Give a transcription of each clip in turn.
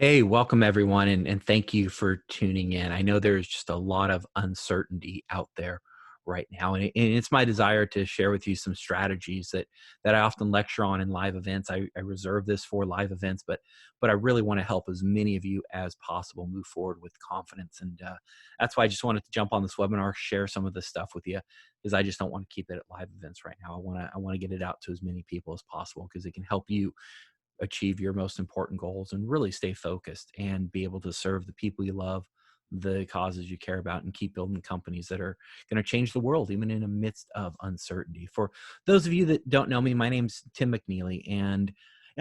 Hey, welcome everyone, and thank you for tuning in. I know there's just a lot of uncertainty out there right now, and it's my desire to share with you some strategies that I often lecture on in live events. I reserve this for live events, but I really want to help as many of you as possible move forward with confidence, and that's why I just wanted to jump on this webinar, share some of this stuff with you, because I just don't want to keep it at live events right now. I want to get it out to as many people as possible because it can help you achieve your most important goals and really stay focused and be able to serve the people you love, the causes you care about, and keep building companies that are going to change the world, even in the midst of uncertainty. For those of you that don't know me, my name's Tim McNeely, and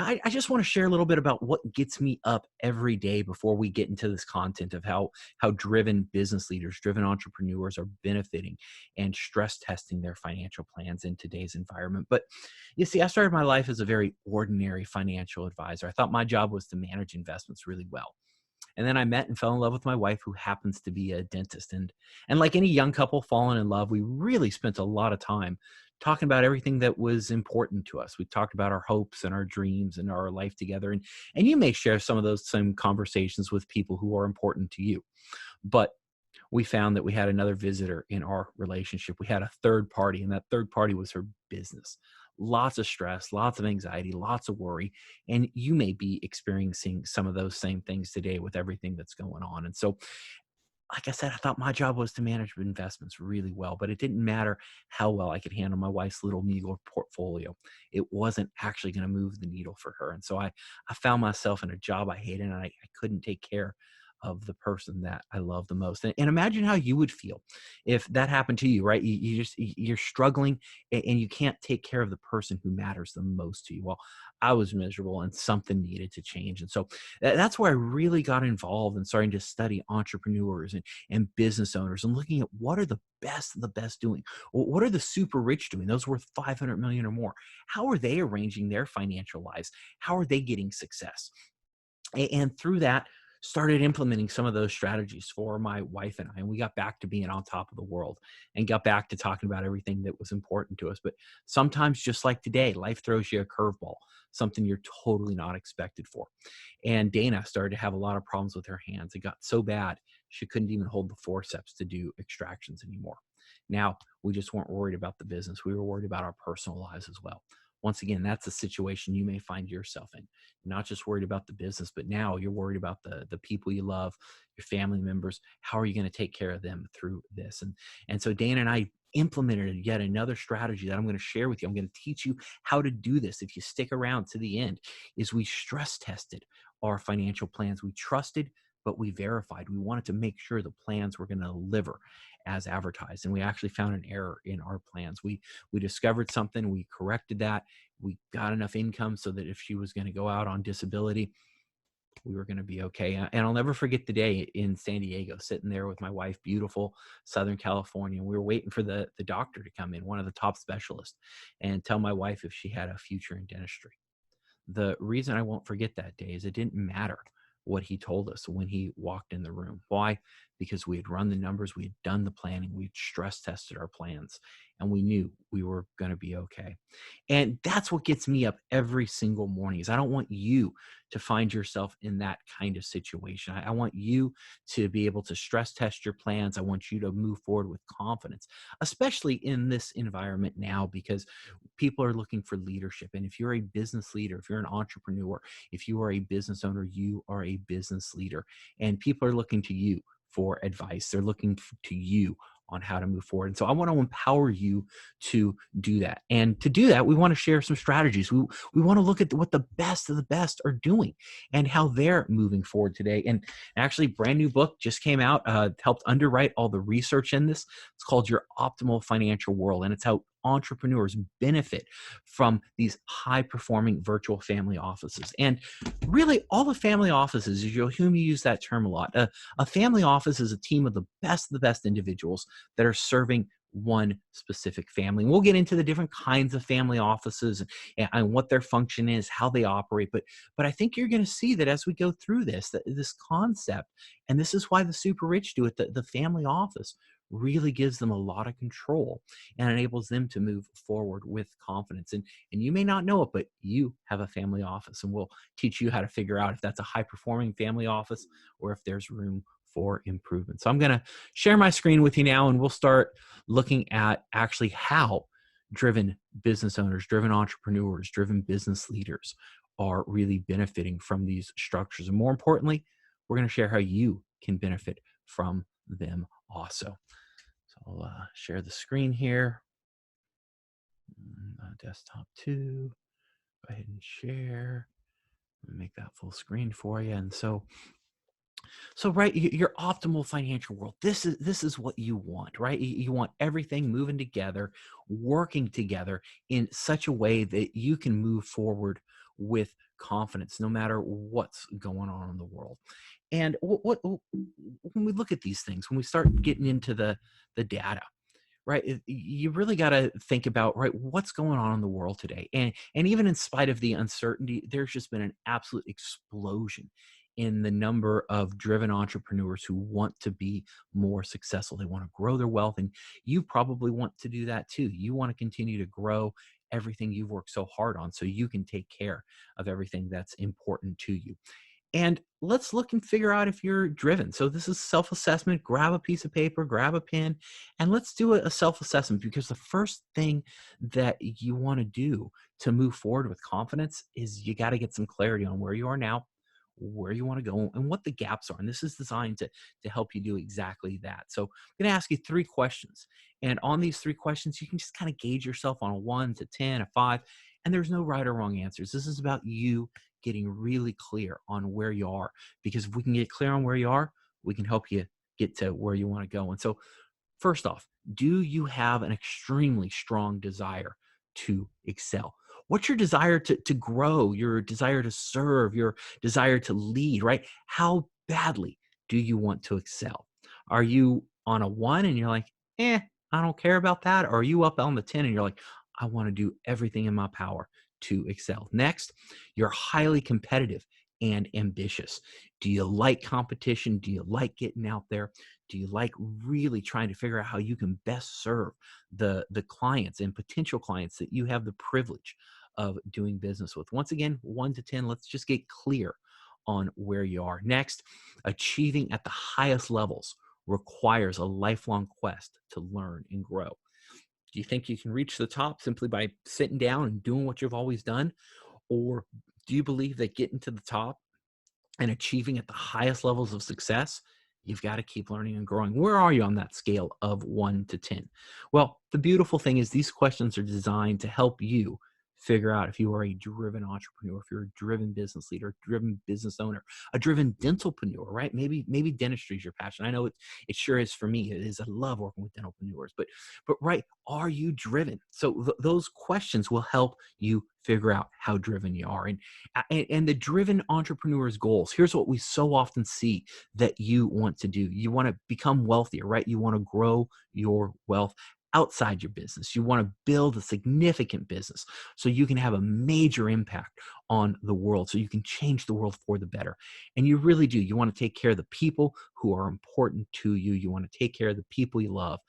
I just want to share a little bit about what gets me up every day before we get into this content of how driven business leaders, driven entrepreneurs are benefiting and stress testing their financial plans in today's environment. But you see, I started my life as a very ordinary financial advisor. I thought my job was to manage investments really well. And then I met and fell in love with my wife, who happens to be a dentist. And like any young couple falling in love, we really spent a lot of time talking about everything that was important to us. We talked about our hopes and our dreams and our life together. And you may share some of those same conversations with people who are important to you. But we found that we had another visitor in our relationship. We had a third party, and that third party was her business. Lots of stress, lots of anxiety, lots of worry. And you may be experiencing some of those same things today with everything that's going on. And so, like I said, I thought my job was to manage investments really well, but it didn't matter how well I could handle my wife's little meager portfolio. It wasn't actually going to move the needle for her. And so I found myself in a job I hated, and I couldn't take care of the person that I love the most. And imagine how you would feel if that happened to you, right? You're struggling and you can't take care of the person who matters the most to you. Well, I was miserable and something needed to change. And so that's where I really got involved in starting to study entrepreneurs and business owners and looking at what are the best of the best doing. What are the super rich doing? Those worth 500 million or more. How are they arranging their financial lives? How are they getting success? And through that, started implementing some of those strategies for my wife and I. And we got back to being on top of the world and got back to talking about everything that was important to us. But sometimes, just like today, life throws you a curveball, something you're totally not expected for. And Dana started to have a lot of problems with her hands. It got so bad, she couldn't even hold the forceps to do extractions anymore. Now, we just weren't worried about the business. We were worried about our personal lives as well. Once again, that's a situation you may find yourself in. You're not just worried about the business, but now you're worried about the people you love, your family members. How are you going to take care of them through this? And so Dana and I implemented yet another strategy that I'm going to share with you. I'm going to teach you how to do this if you stick around to the end. Is we stress tested our financial plans. We trusted, but we verified. We wanted to make sure the plans were going to deliver as advertised, and we actually found an error in our plans. We discovered something, we corrected that, we got enough income so that if she was going to go out on disability, we were going to be okay. And I'll never forget the day in San Diego, sitting there with my wife, beautiful Southern California. We were waiting for the doctor to come in, one of the top specialists, and tell my wife if she had a future in dentistry. The reason I won't forget that day is it didn't matter what he told us when he walked in the room. Why? Because we had run the numbers, we had done the planning, we had stress tested our plans, and we knew we were going to be okay. And that's what gets me up every single morning. Is I don't want you to find yourself in that kind of situation. I want you to be able to stress test your plans. I want you to move forward with confidence, especially in this environment now, because people are looking for leadership. And if you're a business leader, if you're an entrepreneur, if you are a business owner, you are a business leader. And people are looking to you for advice. They're looking to you on how to move forward. And so I want to empower you to do that. And to do that, we want to share some strategies. We want to look at what the best of the best are doing and how they're moving forward today. And actually, brand new book just came out, helped underwrite all the research in this. It's called Your Optimal Financial World. And it's how entrepreneurs benefit from these high performing virtual family offices. And really, all the family offices, you'll hear me use that term a lot. A family office is a team of the best individuals that are serving one specific family. And we'll get into the different kinds of family offices and what their function is, how they operate. But I think you're going to see that as we go through this, that this concept, and this is why the super rich do it, the family office really gives them a lot of control and enables them to move forward with confidence. And you may not know it, but you have a family office, and we'll teach you how to figure out if that's a high performing family office or if there's room for improvement. So I'm going to share my screen with you now, and we'll start looking at actually how driven business owners, driven entrepreneurs, driven business leaders are really benefiting from these structures. And more importantly, we're going to share how you can benefit from them also. So I'll share the screen here. Desktop 2. Go ahead and share. Make that full screen for you. And so right, your optimal financial world. This is what you want, right? You want everything moving together, working together in such a way that you can move forward with confidence, no matter what's going on in the world. And when we look at these things, when we start getting into the data, right, you really got to think about, right, what's going on in the world today. And even in spite of the uncertainty, there's just been an absolute explosion in the number of driven entrepreneurs who want to be more successful. They want to grow their wealth, and you probably want to do that too. You want to continue to grow everything you've worked so hard on so you can take care of everything that's important to you. And let's look and figure out if you're driven. So this is self-assessment. Grab a piece of paper, grab a pen, and let's do a self-assessment, because the first thing that you want to do to move forward with confidence is you got to get some clarity on where you are now, where you want to go, and what the gaps are. And this is designed to help you do exactly that. So I'm going to ask you 3 questions. And on these 3 questions, you can just kind of gauge yourself on a 1 to 10, a 5, and there's no right or wrong answers. This is about you getting really clear on where you are, because if we can get clear on where you are, we can help you get to where you want to go. And so first off, do you have an extremely strong desire to excel? What's your desire to grow, your desire to serve, your desire to lead, right? How badly do you want to excel? Are you on a 1 and you're like, I don't care about that? Or are you up on the 10 and you're like, I want to do everything in my power to excel? Next, you're highly competitive and ambitious. Do you like competition? Do you like getting out there? Do you like really trying to figure out how you can best serve the clients and potential clients that you have the privilege of doing business with? Once again, 1 to 10, let's just get clear on where you are. Next, achieving at the highest levels requires a lifelong quest to learn and grow. Do you think you can reach the top simply by sitting down and doing what you've always done? Or do you believe that getting to the top and achieving at the highest levels of success, you've got to keep learning and growing? Where are you on that scale of 1 to 10? Well, the beautiful thing is these questions are designed to help you figure out if you are a driven entrepreneur, if you're a driven business leader, driven business owner, a driven dentalpreneur, right? Maybe dentistry is your passion. I know it sure is for me. It is. I love working with dentalpreneurs, but right, are you driven? So those questions will help you figure out how driven you are. And the driven entrepreneur's goals, here's what we so often see that you want to do. You want to become wealthier, right? You want to grow your wealth outside your business. You want to build a significant business so you can have a major impact on the world, so you can change the world for the better. And you really do. You want to take care of the people who are important to you. You want to take care of the people you love.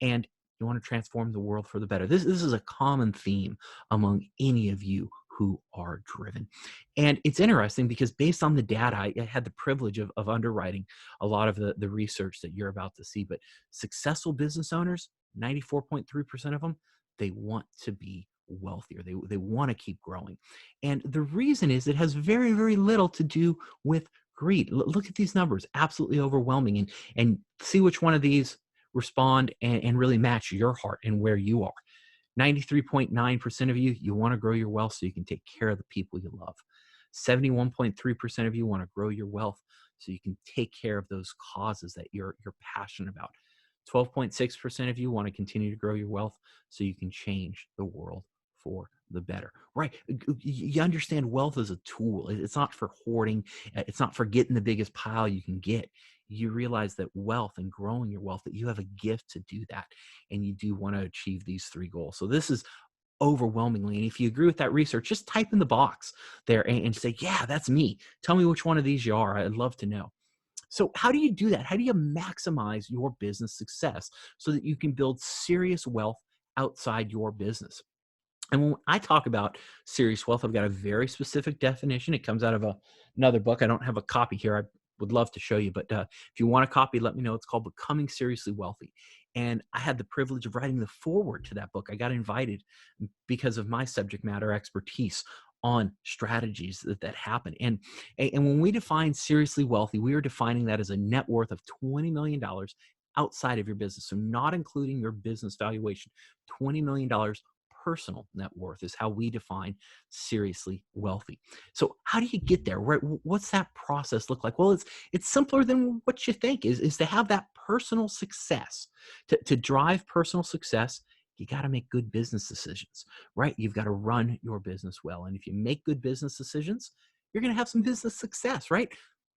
And you want to transform the world for the better. This is a common theme among any of you who are driven. And it's interesting because based on the data, I had the privilege of underwriting a lot of the research that you're about to see. But successful business owners, 94.3% of them, they want to be wealthier. They want to keep growing. And the reason is it has very, very little to do with greed. Look at these numbers, absolutely overwhelming. And see which one of these respond and really match your heart and where you are. 93.9% of you, you want to grow your wealth so you can take care of the people you love. 71.3% of you want to grow your wealth so you can take care of those causes that you're passionate about. 12.6% of you want to continue to grow your wealth so you can change the world for the better, right? You understand wealth as a tool. It's not for hoarding. It's not for getting the biggest pile you can get. You realize that wealth and growing your wealth, that you have a gift to do that. And you do want to achieve these 3 goals. So this is overwhelmingly, and if you agree with that research, just type in the box there and say, yeah, that's me. Tell me which one of these you are. I'd love to know. So how do you do that? How do you maximize your business success so that you can build serious wealth outside your business? And when I talk about serious wealth, I've got a very specific definition. It comes out of another book. I don't have a copy here. I would love to show you, but if you want a copy, let me know. It's called Becoming Seriously Wealthy. And I had the privilege of writing the foreword to that book. I got invited because of my subject matter expertise on strategies that happen. And when we define seriously wealthy, we are defining that as a net worth of $20 million outside of your business. So not including your business valuation, $20 million personal net worth is how we define seriously wealthy. So how do you get there? Right? What's that process look like? Well, it's simpler than what you think. Is to have that personal success. To drive personal success, you got to make good business decisions, right? You've got to run your business well. And if you make good business decisions, you're going to have some business success, right?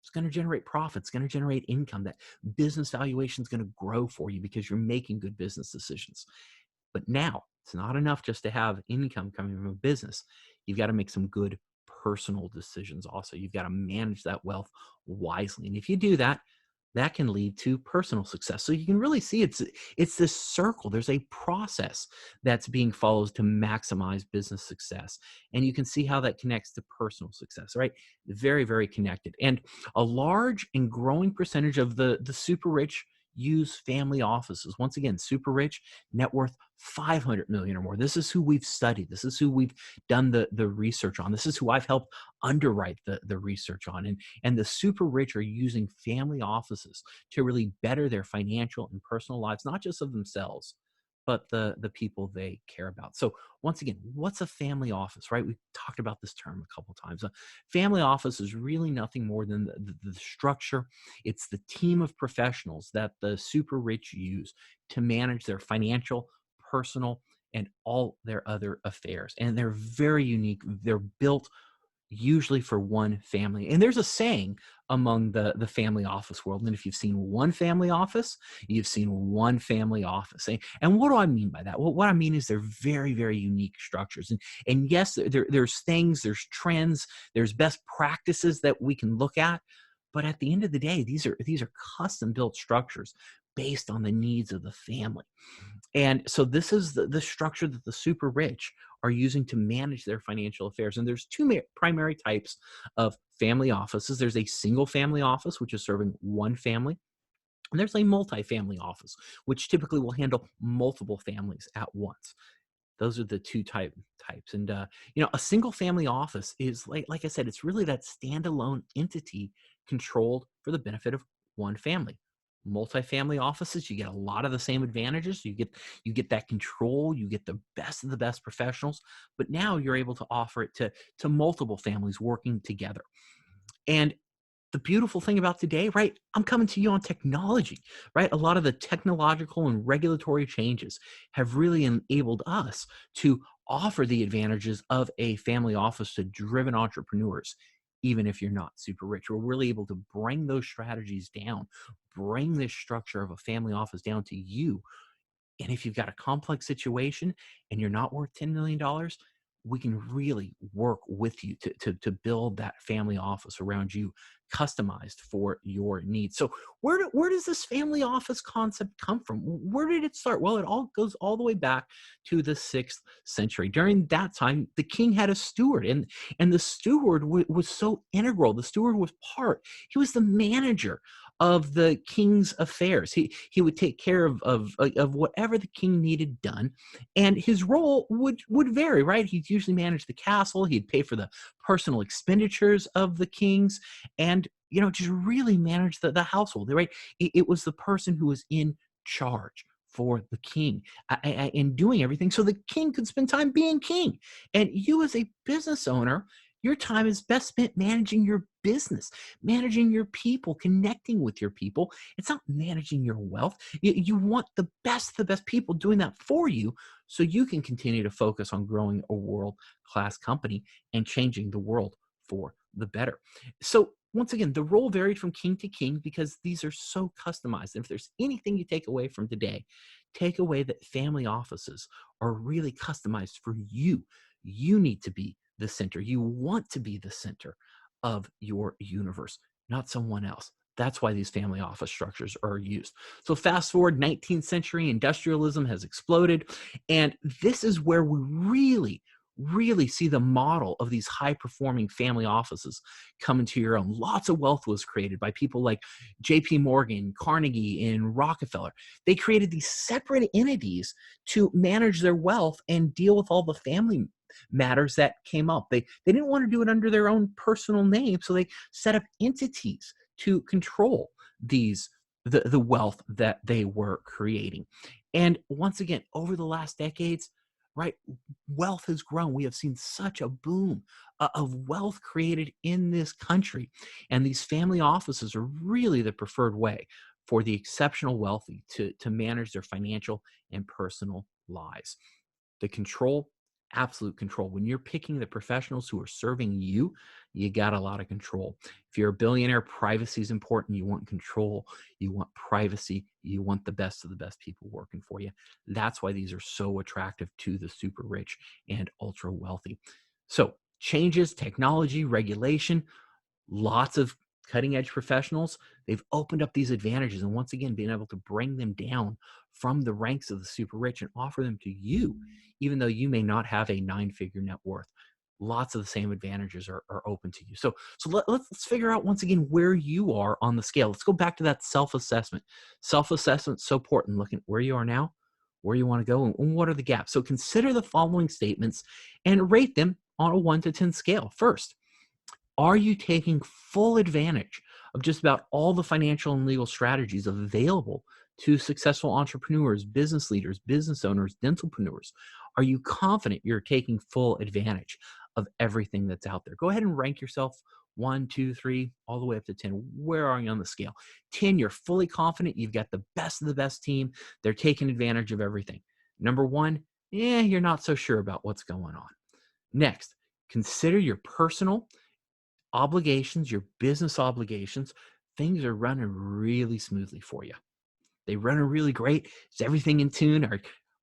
It's going to generate profits, going to generate income. That business valuation is going to grow for you because you're making good business decisions. But now it's not enough just to have income coming from a business. You've got to make some good personal decisions also. You've got to manage that wealth wisely. And if you do that, that can lead to personal success. So you can really see it's this circle. There's a process that's being followed to maximize business success. And you can see how that connects to personal success, right? Very, very connected. And a large and growing percentage of the super rich use family offices. Once again, super rich, net worth 500 million or more. This is who we've studied. This is who we've done the research on. This is who I've helped underwrite the research on. And the super rich are using family offices to really better their financial and personal lives, not just of themselves, but the people they care about. So once again, what's a family office, right? We've talked about this term a couple times. A family office is really nothing more than the structure. It's the team of professionals that the super rich use to manage their financial, personal, and all their other affairs. And they're very unique. They're built usually for one family. And there's a saying among the family office world. And if you've seen one family office, you've seen one family office. And what do I mean by that? Well, what I mean is they're very, very unique structures. And yes, there's things, there's trends, there's best practices that we can look at. But at the end of the day, these are custom built structures based on the needs of the family. And so this is the structure that the super rich are using to manage their financial affairs. And there's two primary types of family offices. There's a single family office, which is serving one family. And there's a multi-family office, which typically will handle multiple families at once. Those are the two types. And a single family office is like I said, it's really that standalone entity controlled for the benefit of one family. Multifamily offices, you get a lot of the same advantages. You get that control, you get the best of the best professionals, but now you're able to offer it to multiple families working together. And the beautiful thing about today, right? I'm coming to you on technology, right? A lot of the technological and regulatory changes have really enabled us to offer the advantages of a family office to driven entrepreneurs, even if you're not super rich. We're really able to bring those strategies down, bring this structure of a family office down to you. And if you've got a complex situation and you're not worth $10 million, we can really work with you to build that family office around you, customized for your needs. So where does this family office concept come from? Where did it start? Well, it all goes all the way back to the 6th century. During that time, the king had a steward, and the steward was so integral. The steward was he was the manager of the king's affairs. He would take care of whatever the king needed done, and his role would vary. Right, he'd usually manage the castle. He'd pay for the personal expenditures of the kings, and just really manage the household. Right, it was the person who was in charge for the king in doing everything, so the king could spend time being king. And you, as a business owner, your time is best spent managing your business, managing your people, connecting with your people. It's not managing your wealth. You want the best people doing that for you so you can continue to focus on growing a world-class company and changing the world for the better. So once again, the role varied from king to king because these are so customized. And if there's anything you take away from today, take away that family offices are really customized for you. You need to be the center. You want to be the center of your universe, not someone else. That's why these family office structures are used. So fast forward, 19th century, industrialism has exploded. And this is where we really see the model of these high performing family offices come into your own. Lots of wealth was created by people like JP Morgan, Carnegie, and Rockefeller. They created these separate entities to manage their wealth and deal with all the family matters that came up. They didn't want to do it under their own personal name, so they set up entities to control the wealth that they were creating. And once again, over the last decades, right, wealth has grown. We have seen such a boom of wealth created in this country. And these family offices are really the preferred way for the exceptional wealthy to manage their financial and personal lives. The control, absolute control. When you're picking the professionals who are serving you, you got a lot of control. If you're a billionaire, privacy is important. You want control, you want privacy, you want the best of the best people working for you. That's why these are so attractive to the super rich and ultra wealthy. So, changes, technology, regulation, lots of cutting edge professionals, they've opened up these advantages. And once again, being able to bring them down from the ranks of the super rich and offer them to you, even though you may not have a 9-figure net worth. Lots of the same advantages are open to you. Let's figure out once again where you are on the scale. Let's go back to that self-assessment. Self-assessment is so important. Looking at where you are now, where you want to go, and what are the gaps. So consider the following statements and rate them on a 1 to 10 scale. First, are you taking full advantage of just about all the financial and legal strategies available to successful entrepreneurs, business leaders, business owners, dentalpreneurs? Are you confident you're taking full advantage of everything that's out there? Go ahead and rank yourself 1, 2, 3, all the way up to 10. Where are you on the scale? 10, you're fully confident. You've got the best of the best team. They're taking advantage of everything. Number 1, you're not so sure about what's going on. Next, consider your personal obligations, your business obligations. Things are running really smoothly for you. They running really great. Is everything in tune?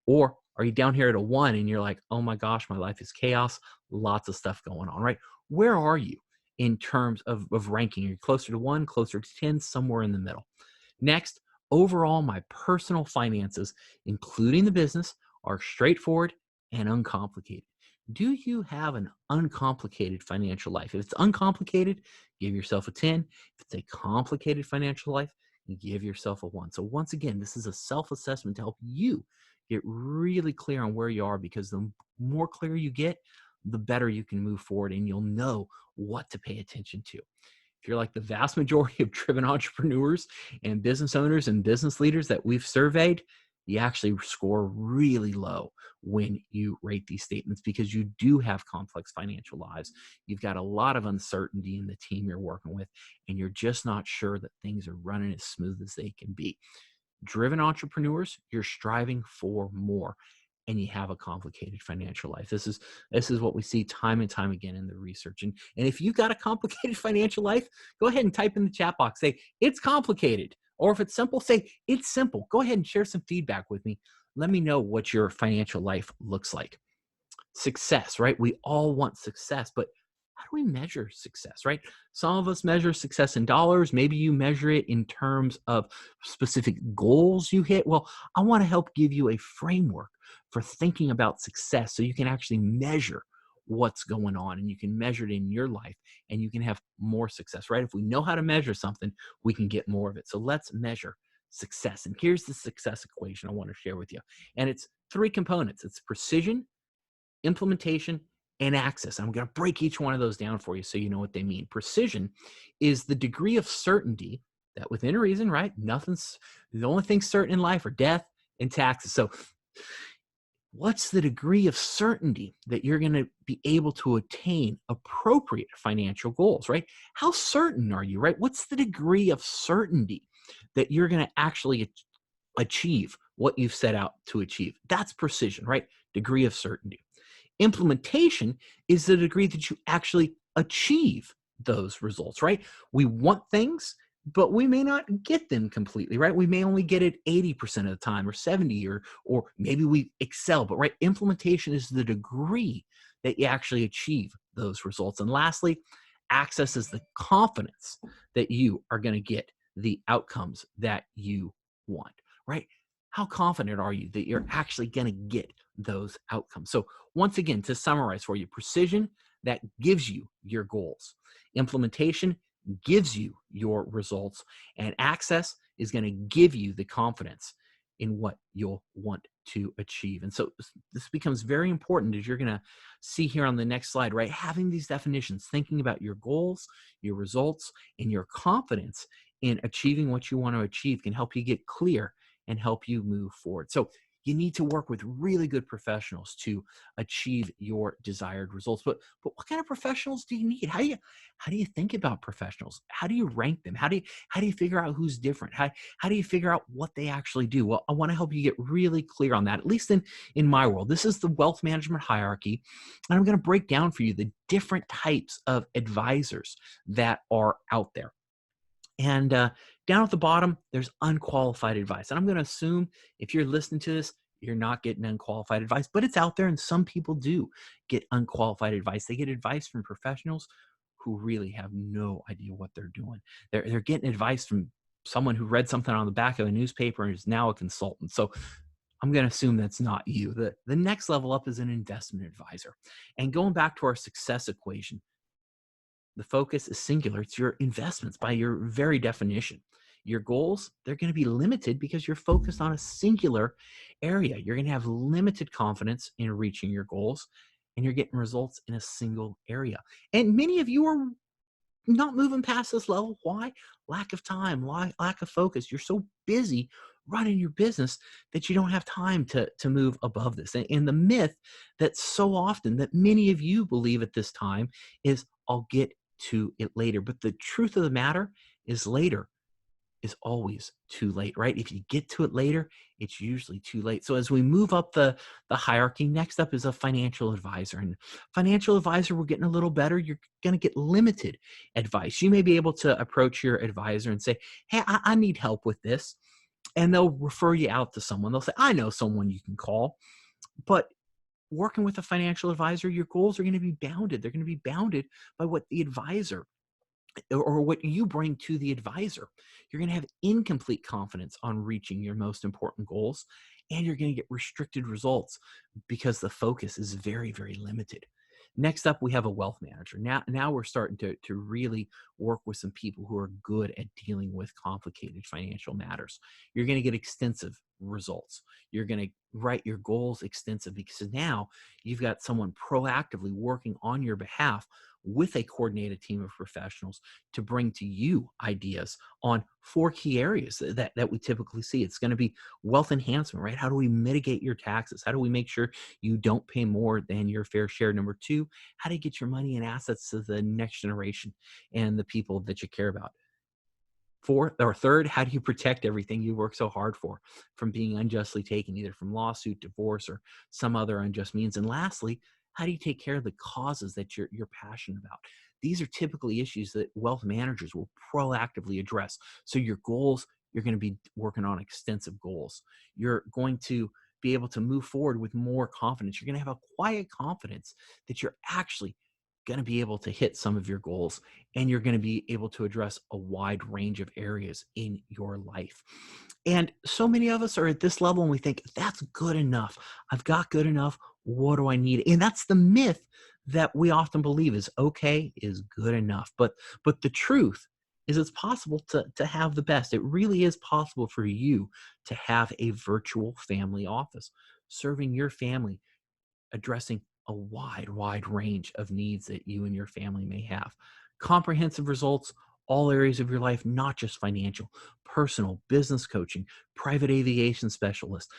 Or are you down here at a 1 and you're like, oh my gosh, my life is chaos. Lots of stuff going on, right? Where are you in terms of ranking? Are you closer to 1, closer to 10, somewhere in the middle? Next, overall, my personal finances, including the business, are straightforward and uncomplicated. Do you have an uncomplicated financial life? If it's uncomplicated, give yourself a 10. If it's a complicated financial life, give yourself a 1. So once again, this is a self-assessment to help you get really clear on where you are, because the more clear you get, the better you can move forward and you'll know what to pay attention to. If you're like the vast majority of driven entrepreneurs and business owners and business leaders that we've surveyed, you actually score really low when you rate these statements, because you do have complex financial lives. You've got a lot of uncertainty in the team you're working with, and you're just not sure that things are running as smooth as they can be. Driven entrepreneurs, you're striving for more, and you have a complicated financial life. This is what we see time and time again in the research. And if you've got a complicated financial life, go ahead and type in the chat box, say it's complicated. Or if it's simple, say it's simple. Go ahead and share some feedback with me. Let me know what your financial life looks like. Success, right? We all want success, but how do we measure success, right? Some of us measure success in dollars. Maybe you measure it in terms of specific goals you hit. Well, I want to help give you a framework for thinking about success so you can actually measure what's going on, and you can measure it in your life, and you can have more success, right? If we know how to measure something, we can get more of it. So let's measure success. And here's the success equation I want to share with you. And it's 3 components. It's precision, implementation, and access. I'm going to break each one of those down for you so you know what they mean. Precision is the degree of certainty that within reason, right? The only things certain in life are death and taxes. So what's the degree of certainty that you're going to be able to attain appropriate financial goals, right? How certain are you, right? What's the degree of certainty that you're going to actually achieve what you've set out to achieve? That's precision, right? Degree of certainty. Implementation is the degree that you actually achieve those results, right? We want things, but we may not get them completely, right? We may only get it 80% of the time, or 70, or maybe we excel, but right, implementation is the degree that you actually achieve those results. And lastly, access is the confidence that you are going to get the outcomes that you want, right? How confident are you that you're actually going to get those outcomes? So, once again, to summarize for you, precision that gives you your goals, implementation gives you your results, and access is going to give you the confidence in what you'll want to achieve. And so this becomes very important, as you're going to see here on the next slide, right? Having these definitions, thinking about your goals, your results, and your confidence in achieving what you want to achieve can help you get clear and help you move forward. So you need to work with really good professionals to achieve your desired results. But what kind of professionals do you need? How do you think about professionals? How do you rank them? How do you figure out who's different? How do you figure out what they actually do? Well, I want to help you get really clear on that, at least in my world. This is the wealth management hierarchy, and I'm going to break down for you the different types of advisors that are out there. And down at the bottom, there's unqualified advice. And I'm going to assume if you're listening to this, you're not getting unqualified advice, but it's out there. And some people do get unqualified advice. They get advice from professionals who really have no idea what they're doing. They're getting advice from someone who read something on the back of a newspaper and is now a consultant. So I'm going to assume that's not you. The next level up is an investment advisor. And going back to our success equation, the focus is singular. It's your investments by your very definition. Your goals, they're going to be limited because you're focused on a singular area. You're going to have limited confidence in reaching your goals, and you're getting results in a single area. And many of you are not moving past this level. Why? Lack of time, lack of focus. You're so busy running your business that you don't have time to move above this. And the myth that so often that many of you believe at this time is, I'll get to it later. But the truth of the matter is, later is always too late, right? If you get to it later, it's usually too late. So as we move up the hierarchy, next up is a financial advisor. And financial advisor, we're getting a little better. You're going to get limited advice. You may be able to approach your advisor and say, hey, I need help with this. And they'll refer you out to someone. They'll say, I know someone you can call. But working with a financial advisor, your goals are going to be bounded. They're going to be bounded by what the advisor or what you bring to the advisor. You're going to have incomplete confidence on reaching your most important goals, and you're going to get restricted results because the focus is very, very limited. Next up, we have a wealth manager. Now we're starting to really work with some people who are good at dealing with complicated financial matters. You're going to get extensive results. You're going to write your goals extensive because now you've got someone proactively working on your behalf with a coordinated team of professionals to bring to you ideas on 4 key areas that we typically see. It's going to be wealth enhancement, right? How do we mitigate your taxes? How do we make sure you don't pay more than your fair share? Number 2, how do you get your money and assets to the next generation and the people that you care about? 4th or 3rd, how do you protect everything you work so hard for from being unjustly taken, either from lawsuit, divorce, or some other unjust means? And lastly, how do you take care of the causes that you're passionate about? These are typically issues that wealth managers will proactively address. So your goals, you're going to be working on extensive goals. You're going to be able to move forward with more confidence. You're going to have a quiet confidence that you're actually going to be able to hit some of your goals, and you're going to be able to address a wide range of areas in your life. And so many of us are at this level and we think, that's good enough. I've got good enough. What do I need? And that's the myth that we often believe is okay is good enough. But the truth is, it's possible to have the best. It really is possible for you to have a virtual family office serving your family, addressing a wide range of needs that you and your family may have. Comprehensive results, all areas of your life, not just financial, personal, business coaching, private aviation specialist.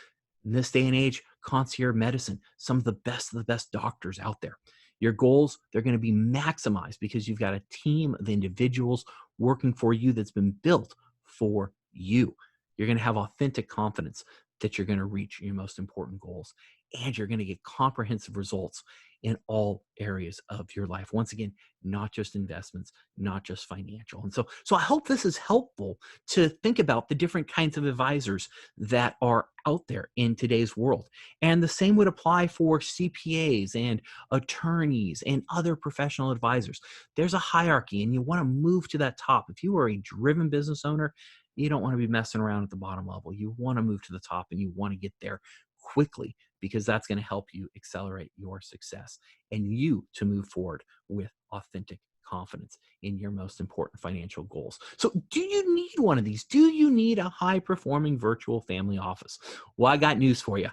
In this day and age, concierge medicine, some of the best doctors out there. Your goals, they're going to be maximized because you've got a team of individuals working for you that's been built for you. You're going to have authentic confidence that you're going to reach your most important goals. and you're going to get comprehensive results in all areas of your life. Once again, not just investments, not just financial. And so I hope this is helpful to think about the different kinds of advisors that are out there in today's world. And the same would apply for CPAs and attorneys and other professional advisors. There's a hierarchy, and you want to move to that top. If you are a driven business owner, you don't want to be messing around at the bottom level. You want to move to the top, and you want to get there quickly, because that's going to help you accelerate your success and you to move forward with authentic confidence in your most important financial goals. So, do you need one of these? Do you need a high performing virtual family office? Well, I got news for you.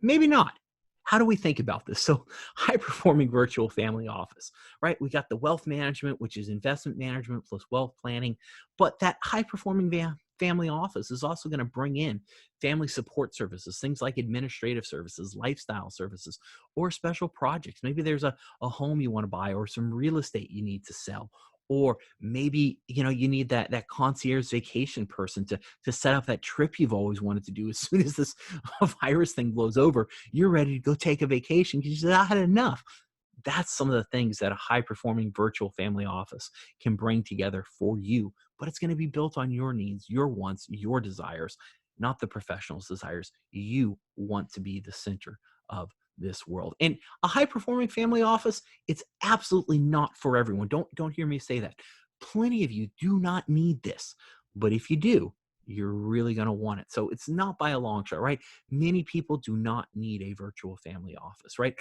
Maybe not. How do we think about this? So, high performing virtual family office, right? We got the wealth management, which is investment management plus wealth planning. But that high performing family office is also going to bring in family support services, things like administrative services, lifestyle services, or special projects. Maybe there's a home you want to buy, or some real estate you need to sell. Or maybe, you need that concierge vacation person to set up that trip you've always wanted to do. As soon as this virus thing blows over, you're ready to go take a vacation because you said, I had enough. That's some of the things that a high performing virtual family office can bring together for you, but it's going to be built on your needs, your wants, your desires, not the professional's desires. You want to be the center of this world. And a high performing family office, it's absolutely not for everyone. Don't hear me say that. Plenty of you do not need this, but if you do, you're really going to want it. So it's not by a long shot, right? Many people do not need a virtual family office, right?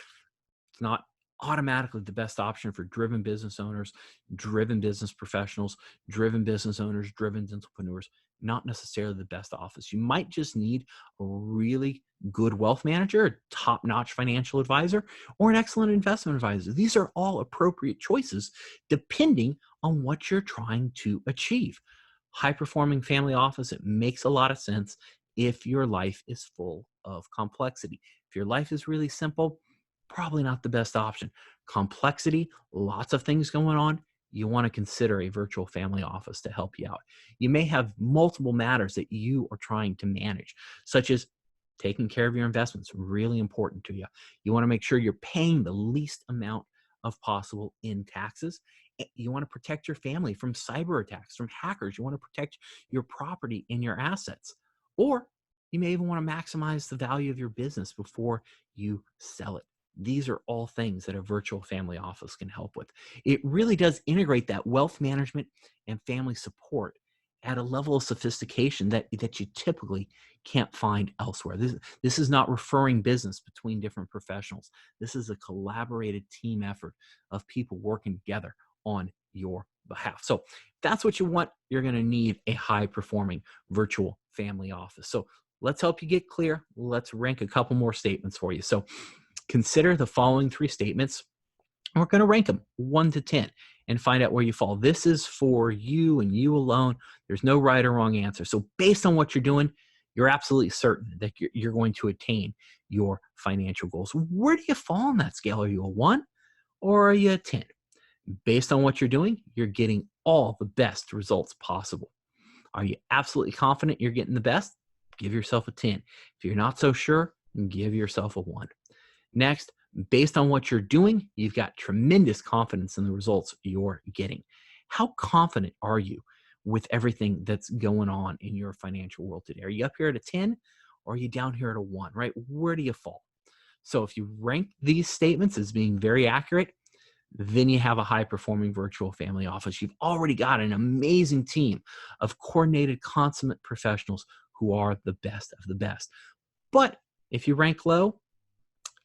It's not automatically the best option for driven business owners, driven business professionals, driven business owners, driven entrepreneurs. Not necessarily the best office. You might just need a really good wealth manager, a top-notch financial advisor, or an excellent investment advisor. These are all appropriate choices depending on what you're trying to achieve. High-performing family office, it makes a lot of sense if your life is full of complexity. If your life is really simple, probably not the best option. Complexity, lots of things going on. You want to consider a virtual family office to help you out. You may have multiple matters that you are trying to manage, such as taking care of your investments, really important to you. You want to make sure you're paying the least amount of possible in taxes. You want to protect your family from cyber attacks, from hackers. You want to protect your property and your assets. Or you may even want to maximize the value of your business before you sell it. These are all things that a virtual family office can help with. It really does integrate that wealth management and family support at a level of sophistication that you typically can't find elsewhere. This is not referring business between different professionals. This is a collaborated team effort of people working together on your behalf. So if that's what you want, you're going to need a high performing virtual family office. So let's help you get clear. Let's rank a couple more statements for you. So consider the following 3 statements. We're going to rank them 1 to 10 and find out where you fall. This is for you and you alone. There's no right or wrong answer. So based on what you're doing, you're absolutely certain that you're going to attain your financial goals. Where do you fall on that scale? Are you a 1 or are you a 10? Based on what you're doing, you're getting all the best results possible. Are you absolutely confident you're getting the best? Give yourself a 10. If you're not so sure, give yourself a 1. Next, based on what you're doing, you've got tremendous confidence in the results you're getting. How confident are you with everything that's going on in your financial world today? Are you up here at a 10 or are you down here at a 1, right? Where do you fall? So if you rank these statements as being very accurate, then you have a high-performing virtual family office. You've already got an amazing team of coordinated, consummate professionals who are the best of the best. But if you rank low,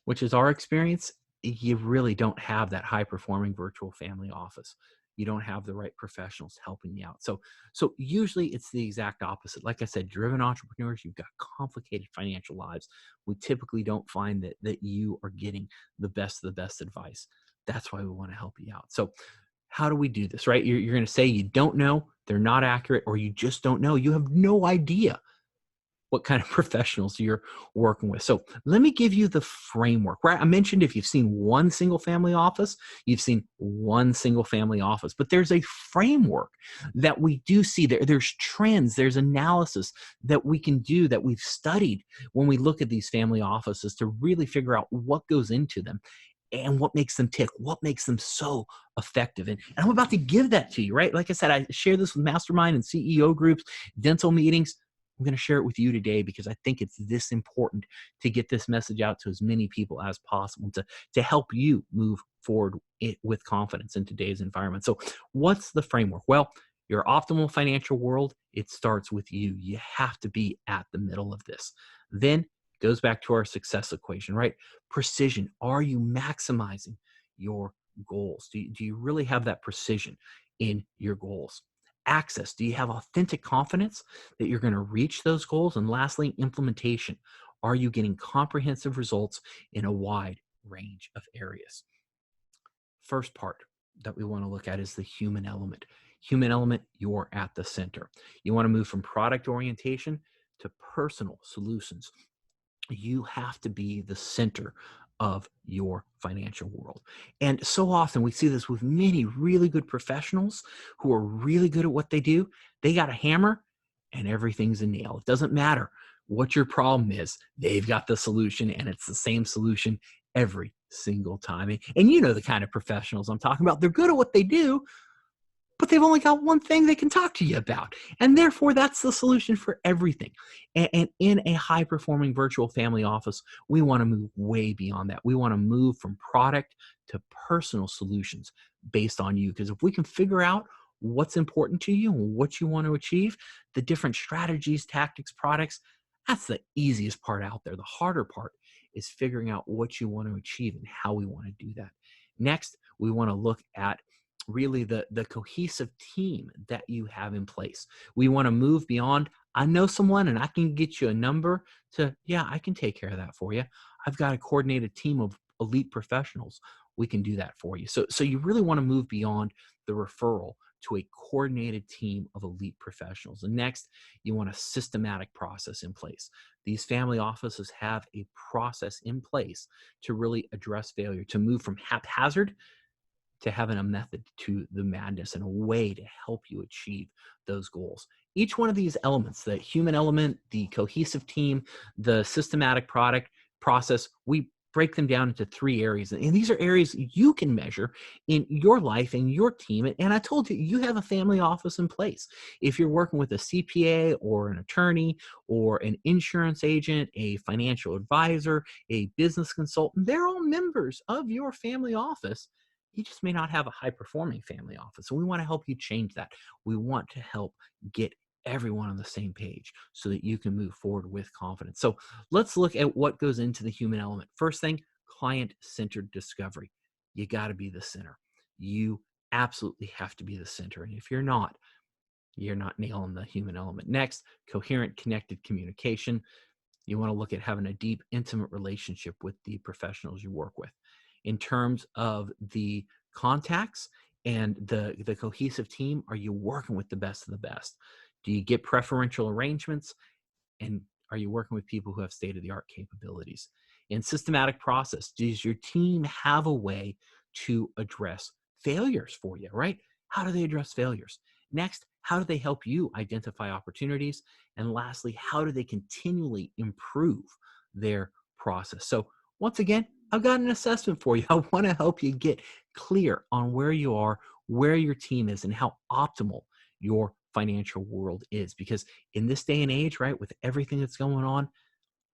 which is our experience, you really don't have that high-performing virtual family office. You don't have the right professionals helping you out. So usually it's the exact opposite. Like I said, driven entrepreneurs, you've got complicated financial lives. We typically don't find that you are getting the best of the best advice. That's why we want to help you out. So how do we do this, right? You're going to say you don't know, they're not accurate, or you just don't know. You have no idea. what kind of professionals you're working with. So let me give you the framework, right? I mentioned if you've seen one single family office, you've seen one single family office, but there's a framework that we do see there. There's trends, there's analysis that we can do that we've studied when we look at these family offices to really figure out what goes into them and what makes them tick, what makes them so effective. And I'm about to give that to you, right? Like I said, I share this with mastermind and CEO groups, dental meetings. I'm going to share it with you today because I think it's this important to get this message out to as many people as possible to help you move forward with confidence in today's environment. So what's the framework? Well, your optimal financial world, it starts with you. You have to be at the middle of this. Then goes back to our success equation, right? Precision. Are you maximizing your goals? Do you really have that precision in your goals? Access. Do you have authentic confidence that you're going to reach those goals? And lastly, implementation. Are you getting comprehensive results in a wide range of areas? First part that we want to look at is the human element. Human element, you're at the center. You want to move from product orientation to personal solutions. You have to be the center of your financial world. And so often we see this with many really good professionals who are really good at what they do. They got a hammer and everything's a nail. It doesn't matter what your problem is, they've got the solution and it's the same solution every single time. And you know the kind of professionals I'm talking about. They're good at what they do, but they've only got one thing they can talk to you about. And therefore, that's the solution for everything. And in a high performing virtual family office, we want to move way beyond that. We want to move from product to personal solutions based on you. Because if we can figure out what's important to you and what you want to achieve, the different strategies, tactics, products, that's the easiest part out there. The harder part is figuring out what you want to achieve and how we want to do that. Next, we want to look at really the cohesive team that you have in place. We want to move beyond, I know someone and I can get you a number, to, yeah, I can take care of that for you. I've got a coordinated team of elite professionals. We can do that for you. So you really want to move beyond the referral to a coordinated team of elite professionals. And next, you want a systematic process in place. These family offices have a process in place to really address failure, to move from haphazard to having a method to the madness and a way to help you achieve those goals. Each one of these elements, the human element, the cohesive team, the systematic product process, we break them down into 3 areas. And these are areas you can measure in your life and your team. And I told you, you have a family office in place. If you're working with a CPA or an attorney or an insurance agent, a financial advisor, a business consultant, they're all members of your family office. You just may not have a high performing family office. And we want to help you change that. We want to help get everyone on the same page so that you can move forward with confidence. So let's look at what goes into the human element. First thing, client centered discovery. You got to be the center. You absolutely have to be the center. And if you're not nailing the human element. Next, coherent, connected communication. You want to look at having a deep, intimate relationship with the professionals you work with. In terms of the contacts and the cohesive team, are you working with the best of the best? Do you get preferential arrangements? And are you working with people who have state-of-the-art capabilities? In systematic process, does your team have a way to address failures for you, right? How do they address failures? Next, how do they help you identify opportunities? And lastly, how do they continually improve their process? So once again, I've got an assessment for you. I want to help you get clear on where you are, where your team is, and how optimal your financial world is. Because in this day and age, right, with everything that's going on,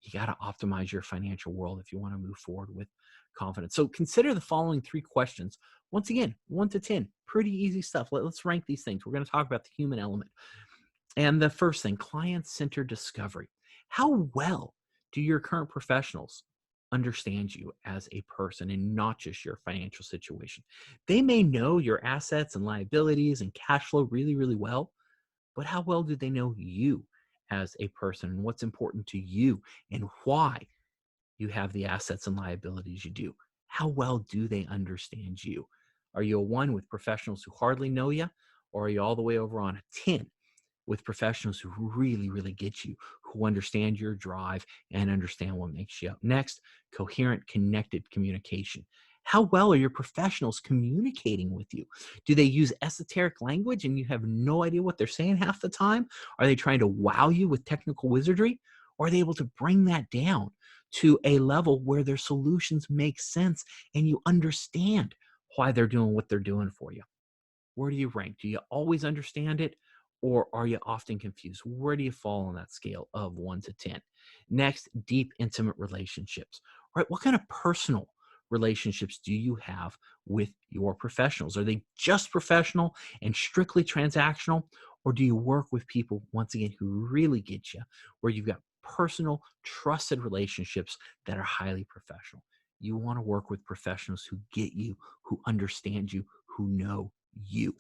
you got to optimize your financial world if you want to move forward with confidence. So consider the following 3 questions. Once again, 1 to 10, pretty easy stuff. Let's rank these things. We're going to talk about the human element. And the first thing, client-centered discovery. How well do your current professionals understand you as a person and not just your financial situation? They may know your assets and liabilities and cash flow really, really well, but how well do they know you as a person and what's important to you and why you have the assets and liabilities you do? How well do they understand you? Are you a 1 with professionals who hardly know you, or are you all the way over on a 10 with professionals who really, really get you, who understand your drive and understand what makes you up. Next, coherent, connected communication. How well are your professionals communicating with you? Do they use esoteric language and you have no idea what they're saying half the time? Are they trying to wow you with technical wizardry? Or are they able to bring that down to a level where their solutions make sense and you understand why they're doing what they're doing for you? Where do you rank? Do you always understand it, or are you often confused? Where do you fall on that scale of 1 to 10? Next, deep, intimate relationships, right? What kind of personal relationships do you have with your professionals? Are they just professional and strictly transactional, or do you work with people, once again, who really get you, where you've got personal, trusted relationships that are highly professional? You want to work with professionals who get you, who understand you, who know you.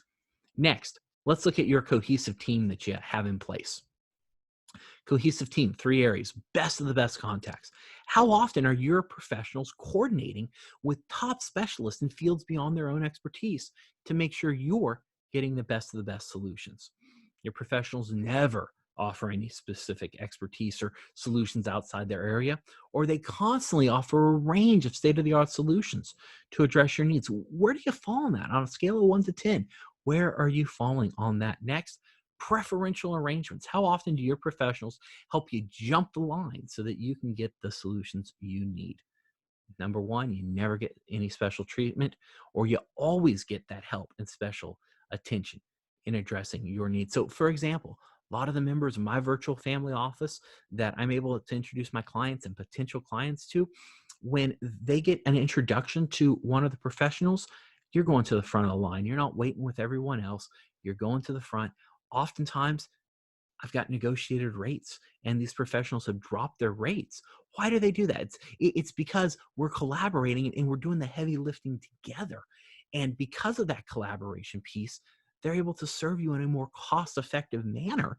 Next, let's look at your cohesive team that you have in place. Cohesive team, 3 areas, best of the best contacts. How often are your professionals coordinating with top specialists in fields beyond their own expertise to make sure you're getting the best of the best solutions? Your professionals never offer any specific expertise or solutions outside their area, or they constantly offer a range of state-of-the-art solutions to address your needs. Where do you fall on that on a scale of 1 to 10? Where are you falling on that? Next, preferential arrangements. How often do your professionals help you jump the line so that you can get the solutions you need? Number one, you never get any special treatment, or you always get that help and special attention in addressing your needs. So, for example, a lot of the members of my virtual family office that I'm able to introduce my clients and potential clients to, when they get an introduction to one of the professionals, you're going to the front of the line. You're not waiting with everyone else. You're going to the front. Oftentimes, I've got negotiated rates, and these professionals have dropped their rates. Why do they do that? It's because we're collaborating and we're doing the heavy lifting together. And because of that collaboration piece, they're able to serve you in a more cost effective manner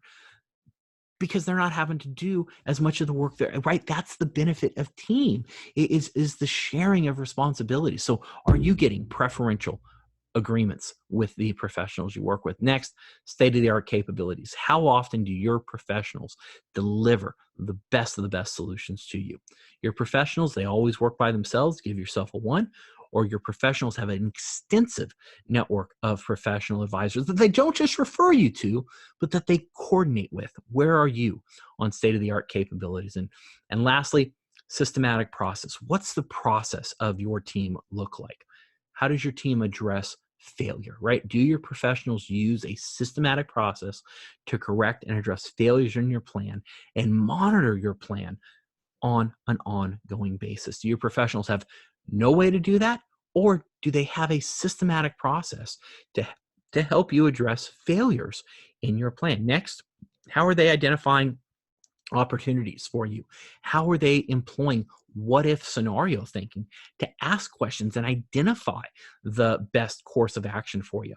because they're not having to do as much of the work there, right? That's the benefit of team is the sharing of responsibility. So are you getting preferential agreements with the professionals you work with? Next, state of the art capabilities. How often do your professionals deliver the best of the best solutions to you? Your professionals, they always work by themselves, give yourself a 1, or your professionals have an extensive network of professional advisors that they don't just refer you to, but that they coordinate with. Where are you on state of the art capabilities? And lastly, systematic process. What's the process of your team look like? How does your team address failure, right? Do your professionals use a systematic process to correct and address failures in your plan and monitor your plan on an ongoing basis? Do your professionals have no way to do that? Or do they have a systematic process to, to help you address failures in your plan? Next, how are they identifying opportunities for you? How are they employing what if scenario thinking to ask questions and identify the best course of action for you?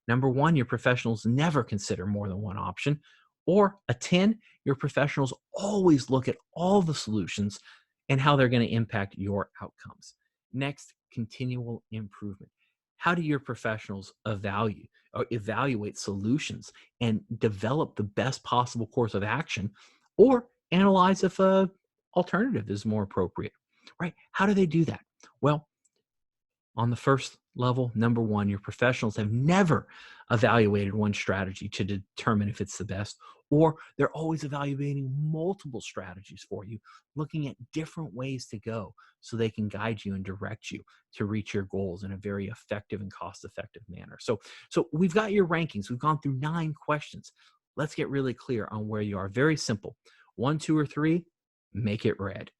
Number one, your professionals never consider more than one option. Or a 10, your professionals always look at all the solutions and how they're going to impact your outcomes. Next, continual improvement. How do your professionals evaluate solutions and develop the best possible course of action, or analyze if a alternative is more appropriate, right? How do they do that? Well, on the first level, number one, your professionals have never evaluated one strategy to determine if it's the best, or they're always evaluating multiple strategies for you, looking at different ways to go so they can guide you and direct you to reach your goals in a very effective and cost-effective manner. So we've got your rankings. We've gone through 9 questions. Let's get really clear on where you are. Very simple. 1, 2, or 3, make it red.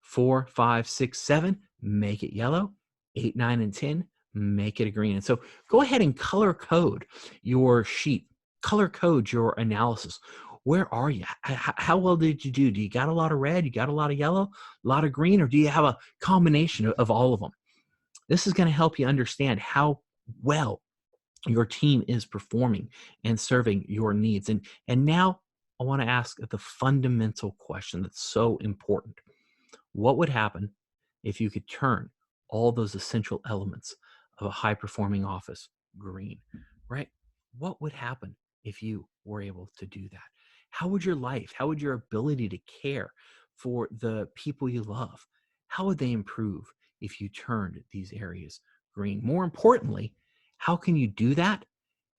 4, 5, 6, 7, make it yellow. 8, 9, and 10, make it a green. And so go ahead and color code your sheet, color code your analysis. Where are you? How well did you do? Do you got a lot of red? You got a lot of yellow, a lot of green, or do you have a combination of all of them? This is going to help you understand how well your team is performing and serving your needs. And now I want to ask the fundamental question that's so important. What would happen if you could turn all those essential elements of a high performing office green, right? What would happen if you were able to do that? How would your life, how would your ability to care for the people you love, how would they improve if you turned these areas green? More importantly, how can you do that,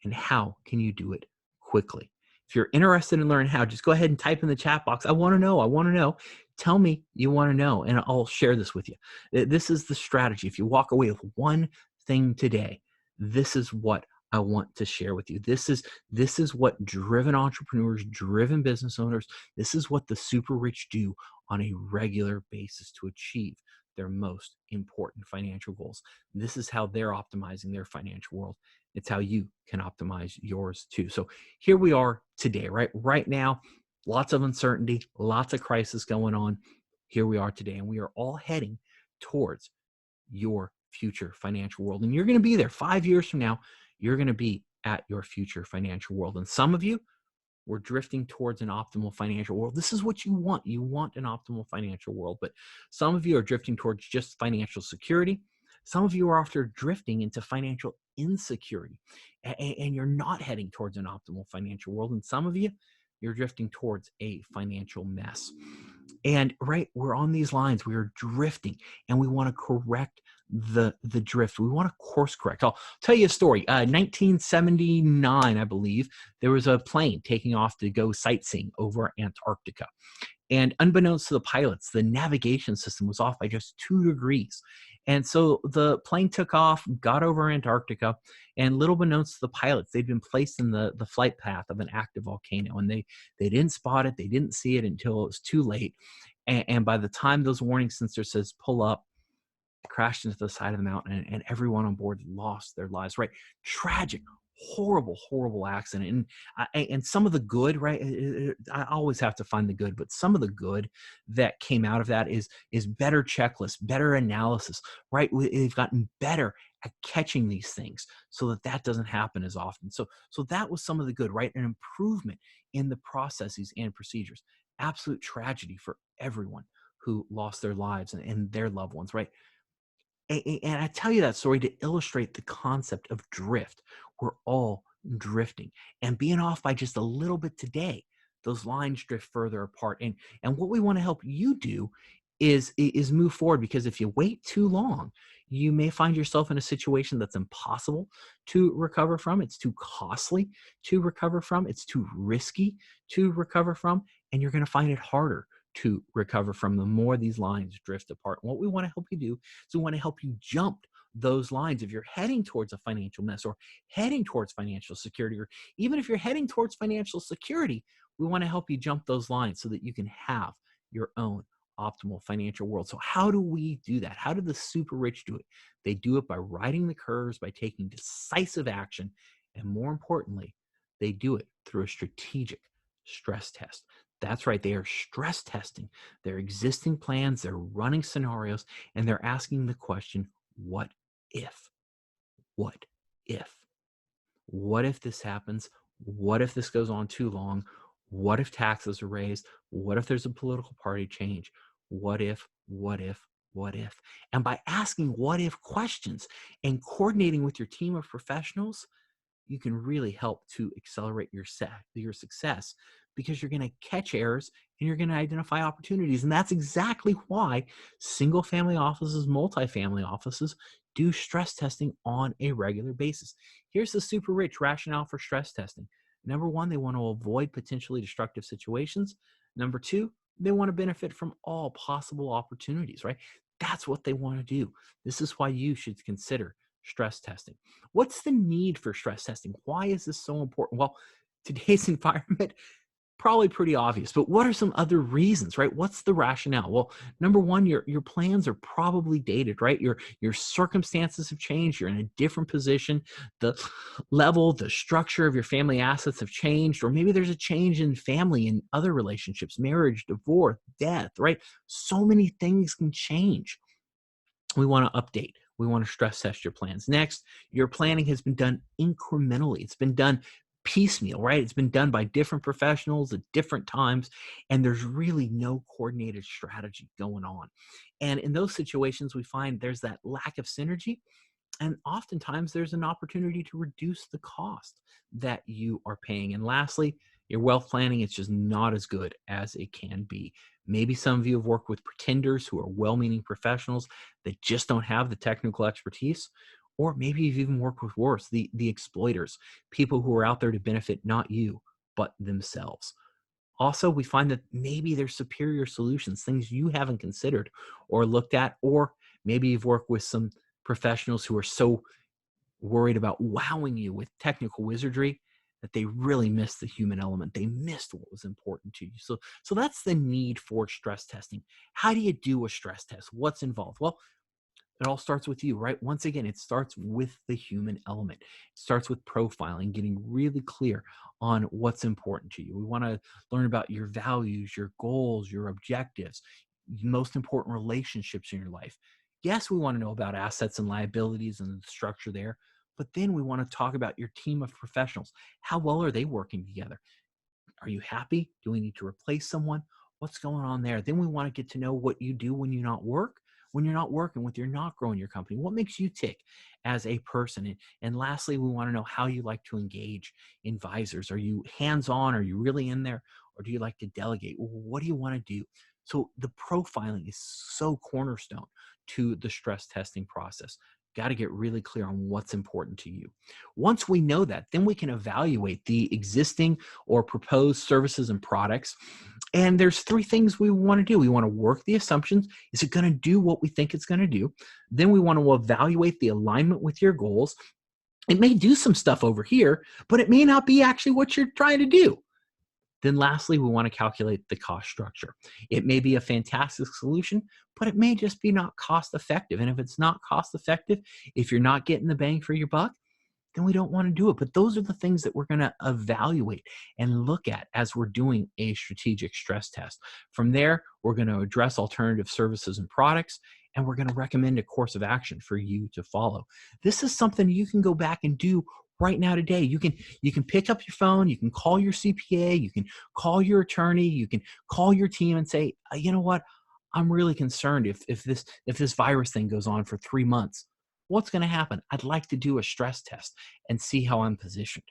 and how can you do it quickly? If you're interested in learning how, just go ahead and type in the chat box. I want to know. I want to know. Tell me you want to know, and I'll share this with you. This is the strategy. If you walk away with one thing today, this is what I want to share with you. This is what driven entrepreneurs, driven business owners, this is what the super rich do on a regular basis to achieve their most important financial goals. This is how they're optimizing their financial world. It's how you can optimize yours too. So here we are today, right? Right now, lots of uncertainty, lots of crisis going on. Here we are today, and we are all heading towards your future financial world. And you're going to be there 5 years from now. You're going to be at your future financial world. And some of you, we're drifting towards an optimal financial world. This is what you want. You want an optimal financial world. But some of you are drifting towards just financial security. Some of you are after drifting into financial insecurity, and you're not heading towards an optimal financial world. And some of you, you're drifting towards a financial mess. And right, we're on these lines. We are drifting, and we want to correct the drift. We want to course correct. I'll tell you a story. 1979, I believe, there was a plane taking off to go sightseeing over Antarctica. And unbeknownst to the pilots, the navigation system was off by just 2 degrees. And so the plane took off, got over Antarctica, and little beknownst to the pilots, they'd been placed in the flight path of an active volcano. And they didn't spot it, they didn't see it until it was too late. And by the time those warning sensors says pull up, crashed into the side of the mountain, and everyone on board lost their lives, right? Tragic, horrible, horrible accident. And some of the good, right? I always have to find the good, but some of the good that came out of that is better checklists, better analysis, right? They've gotten better at catching these things so that doesn't happen as often. So that was some of the good, right? An improvement in the processes and procedures. Absolute tragedy for everyone who lost their lives and their loved ones, right? And I tell you that story to illustrate the concept of drift. We're all drifting, and being off by just a little bit today, those lines drift further apart. And what we want to help you do is move forward, because if you wait too long, you may find yourself in a situation that's impossible to recover from. It's too costly to recover from. It's too risky to recover from, and you're going to find it harder to recover from the more these lines drift apart. And what we want to help you do is we want to help you jump those lines. If you're heading towards a financial mess, or heading towards financial security, or even if you're heading towards financial security, we want to help you jump those lines so that you can have your own optimal financial world. So how do we do that? How do the super rich do it? They do it by riding the curves, by taking decisive action, and more importantly, they do it through a strategic stress test. That's right. They are stress testing their existing plans, they're running scenarios, and they're asking the question, what if? What if? What if this happens? What if this goes on too long? What if taxes are raised? What if there's a political party change? What if, what if, what if? And by asking what if questions and coordinating with your team of professionals, you can really help to accelerate your success, because you're going to catch errors and you're going to identify opportunities. And that's exactly why single family offices, multifamily offices do stress testing on a regular basis. Here's the super rich rationale for stress testing. Number one, they want to avoid potentially destructive situations. Number two, they want to benefit from all possible opportunities, right? That's what they want to do. This is why you should consider stress testing. What's the need for stress testing? Why is this so important? Well, today's environment, probably pretty obvious, but what are some other reasons, right? What's the rationale? Well, number one, your plans are probably dated, right? Your circumstances have changed. You're in a different position. The level, the structure of your family assets have changed, or maybe there's a change in family and other relationships, marriage, divorce, death, right? So many things can change. We want to update. We want to stress test your plans. Next, your planning has been done incrementally. It's been done piecemeal, right? It's been done by different professionals at different times, and there's really no coordinated strategy going on. And in those situations, we find there's that lack of synergy, And oftentimes there's an opportunity to reduce the cost that you are paying. And lastly, your wealth planning, it's just not as good as it can be. Maybe some of you have worked with pretenders who are well-meaning professionals that just don't have the technical expertise. Or maybe you've even worked with worse, the exploiters, people who are out there to benefit not you, but themselves. Also, we find that maybe there's superior solutions, things you haven't considered or looked at, or maybe you've worked with some professionals who are so worried about wowing you with technical wizardry that they really missed the human element. They missed what was important to you. So that's the need for stress testing. How do you do a stress test? What's involved? Well, it all starts with you, right? Once again, it starts with the human element. It starts with profiling, getting really clear on what's important to you. We want to learn about your values, your goals, your objectives, most important relationships in your life. Yes, we want to know about assets and liabilities and the structure there, but then we want to talk about your team of professionals. How well are they working together? Are you happy? Do we need to replace someone? What's going on there? Then we want to get to know what you do when you're not working, when you're not growing your company. What makes you tick as a person? And lastly, we want to know how you like to engage advisors. Are you hands-on? Are you really in there? Or do you like to delegate? What do you want to do? So the profiling is so cornerstone to the stress testing process. Got to get really clear on what's important to you. Once we know that, then we can evaluate the existing or proposed services and products. And there's three things we want to do. We want to work the assumptions. Is it going to do what we think it's going to do? Then we want to evaluate the alignment with your goals. It may do some stuff over here, but it may not be actually what you're trying to do. Then lastly, we want to calculate the cost structure. It may be a fantastic solution, but it may just be not cost effective. And if it's not cost effective, if you're not getting the bang for your buck, then we don't want to do it. But those are the things that we're going to evaluate and look at as we're doing a strategic stress test. From there, we're going to address alternative services and products, and we're going to recommend a course of action for you to follow. This is something you can go back and do right now today. You can pick up your phone, you can call your CPA, you can call your attorney, you can call your team and say, you know what, I'm really concerned if this virus thing goes on for 3 months. What's going to happen? I'd like to do a stress test and see how I'm positioned.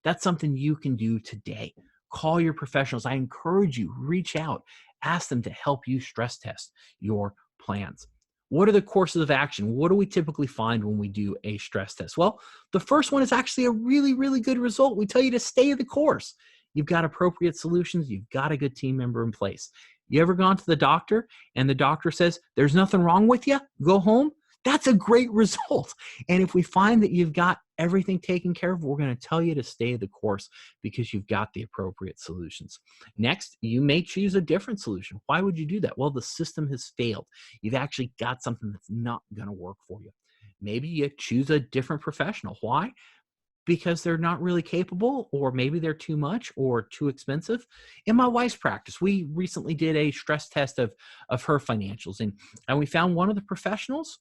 That's something you can do today. Call your professionals. I encourage you, reach out, ask them to help you stress test your plans. What are the courses of action? What do we typically find when we do a stress test? Well, the first one is actually a really, really good result. We tell you to stay the course. You've got appropriate solutions. You've got a good team member in place. You ever gone to the doctor and the doctor says, there's nothing wrong with you? Go home? That's a great result. And if we find that you've got everything taken care of, we're going to tell you to stay the course because you've got the appropriate solutions. Next, you may choose a different solution. Why would you do that? Well, the system has failed. You've actually got something that's not going to work for you. Maybe you choose a different professional. Why? Because they're not really capable, or maybe they're too much or too expensive. In my wife's practice, we recently did a stress test of her financials, and we found one of the professionals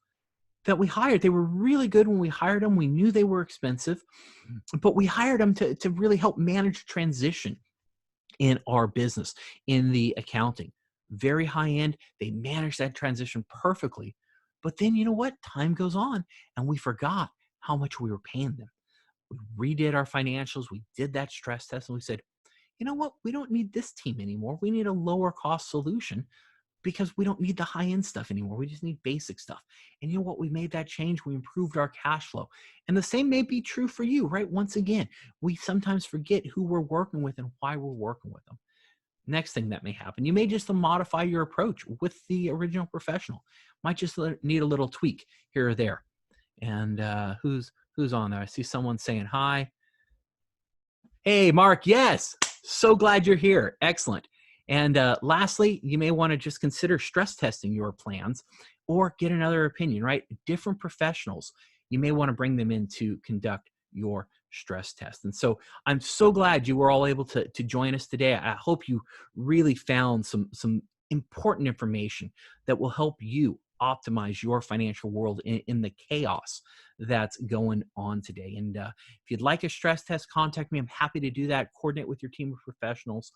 that we hired. They were really good when we hired them. We knew they were expensive, but we hired them to really help manage transition in our business, in the accounting. Very high end. They managed that transition perfectly. But then you know what? Time goes on and we forgot how much we were paying them. We redid our financials. We did that stress test and we said, you know what? We don't need this team anymore. We need a lower cost solution because we don't need the high end stuff anymore. We just need basic stuff. And you know what? We made that change. We improved our cash flow. And the same may be true for you, right? Once again, we sometimes forget who we're working with and why we're working with them. Next thing that may happen, you may just modify your approach with the original professional. Might just need a little tweak here or there. And who's on there? I see someone saying hi. Hey, Mark. Yes. So glad you're here. Excellent. And lastly, you may want to just consider stress testing your plans or get another opinion, right? Different professionals, you may want to bring them in to conduct your stress test. And so I'm so glad you were all able to join us today. I hope you really found some important information that will help you optimize your financial world in the chaos that's going on today. And if you'd like a stress test, contact me. I'm happy to do that. Coordinate with your team of professionals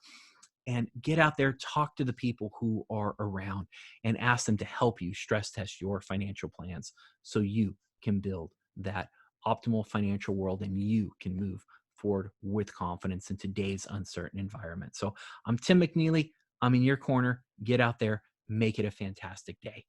and get out there, talk to the people who are around and ask them to help you stress test your financial plans so you can build that optimal financial world and you can move forward with confidence in today's uncertain environment. So I'm Tim McNeely. I'm in your corner. Get out there, make it a fantastic day.